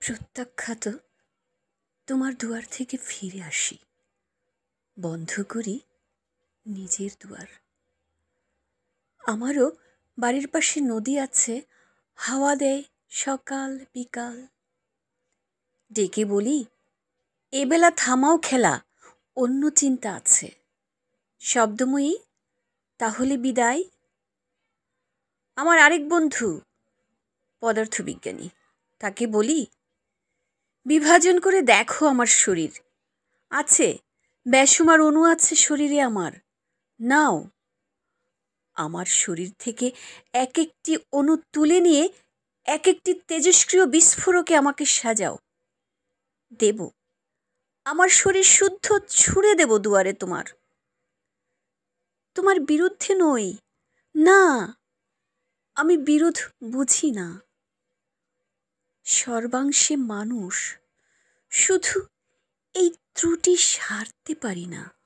প্রত্যাখ্যাত তোমার দুয়ার থেকে ফিরে আসি, বন্ধ করি নিজের দুয়ার। আমারও বাড়ির পাশে নদী আছে, হাওয়া দেয় সকাল বিকাল। ডেকে বলি, এবেলা থামাও খেলা, অন্য চিন্তা আছে। শব্দময়ী, তাহলে বিদায়। আমার আরেক বন্ধু পদার্থবিজ্ঞানী, তাকে বলি, বিভাজন করে দেখো আমার শরীর আছে, বেসুমার অণু আছে শরীরে আমার, নাও। আমার শরীর থেকে এক একটি অণু তুলে নিয়ে এক একটি তেজস্ক্রিয় বিস্ফোরকে আমাকে সাজাও, দেব আমার শরীর শুদ্ধ ছুঁড়ে দেব দুয়ারে তোমার। তোমার বিরুদ্ধে নই, না, আমি বিরোধ বুঝি না। সর্বাংশে মানুষ, শুধু এই ত্রুটি সারতে পারি না।